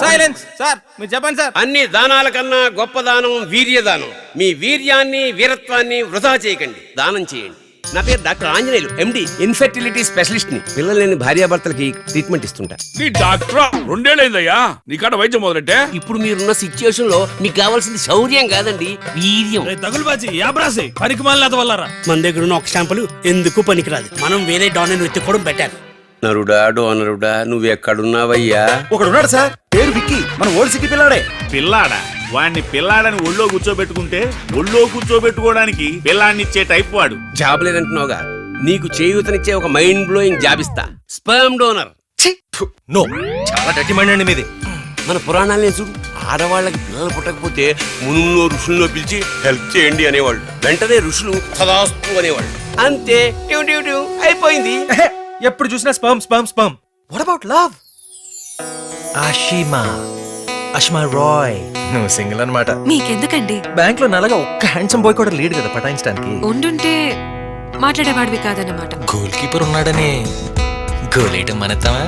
Silence sir, మీరు చెప్పండి sir. అన్ని దానాల కన్నా గొప్ప దానం వీర్యదానం. మీ వీర్యాన్ని వీరత్వాన్ని వృధా చేయకండి, దానం చేయండి. నా పేరు డాక్టర్ ఆంజనేయులు, ఎండి, ఇన్ఫెర్టిలిటీ స్పెషలిస్ట్ ని. పిల్లలు లేని భార్యాభర్తలకి ట్రీట్మెంట్ ఇస్తుంటా. నీ డాక్టరా? 2 ఏళ్ళైందయ్యా నీకాడ వైద్యం మొదలెట్టే. ఇప్పుడు మీరున్న సిచ్యుయేషన్ లో మీకు కావాల్సింది శౌర్యం కాదండి, వీర్యం. తగులుబాజీ యాబ్రాసి పనికి మాలినంత వల్లరా. మన దగ్గర ఉన్న ఒక శాంపుల్ ఎందుకు పనికిరాదు. మనం వేరే డాక్టర్ వెతుక్కోవడం బెటర్. నరుడా డోనరుడా, నువ్వెక్కడున్నావయ్యా? ఒకడున్నాడు సార్, పేరు విక్కీ, మన ఓల్డ్ సిటీ పిల్లాడే. పిల్లాడా? వాడిని పిల్లాడని ఒళ్ళో కూర్చోబెట్టుకుంటే ఒళ్ళో కూర్చోబెట్టుకోవడానికి పిల్లాడిని ఇచ్చే టైప్ వాడు. జాబ్ లేదంటున్నావుగా, నీకు చేయూతనిచ్చే ఒక మైండ్ బ్లోయింగ్ జాబ్ ఇస్తా. Sperm donor. నో, చాలా డర్టీ మైండ్ అండి మీది. మన పురాణాలనే చూడు, ఆడవాళ్ళకి పిల్లలు పుట్టకపోతే మునుల్లో ఋషుల్లో పిలిచి హెల్ప్ చేయండి అనేవాళ్ళు. వెంటనే ఋషులు సదాస్తు అనేవాళ్ళు. అంతే, ట్యూ ట్యూ ట్యూ అయిపోయింది. ఎప్పుడు చూసినా sperm sperm sperm. What about love? Ashma Roy, నువ్వు సింగిల్ అన్నమాట. మీకెందుకండి? బ్యాంక్ లో నల్లగా ఒక్క హ్యాండ్సమ్ బాయ్ కూడా లేడు కదా పటాయించడానికి. ఉండుంటే మాట్లాడేవాడివి కాదన్నమాట. గోల్ కీపర్ ఉన్నాడని గోలేయటం మనతావా?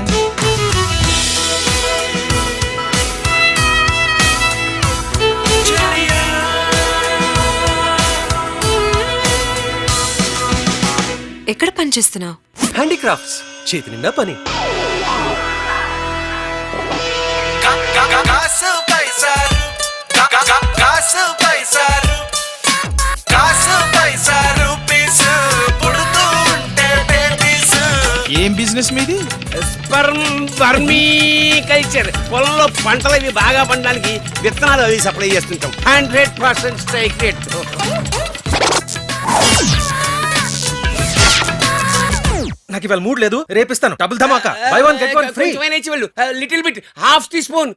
ఎక్కడ పని చేస్తున్నావు? హ్యాండీక్రాఫ్ట్స్, చేతి నిండా పని. ఏం బిజినెస్ మీది? Sperm vermi culture. పొలంలో పంటలు ఇవి బాగా పండడానికి విత్తనాలు అవి సప్లై చేస్తుంటాం. 100% స్ట్రైక్ రేట్. నాకు ఇవాళ మూడ్ లేదు, రేపిస్తాను. డబుల్ ధమాకా, buy one get one free. Little bit, half tea spoon.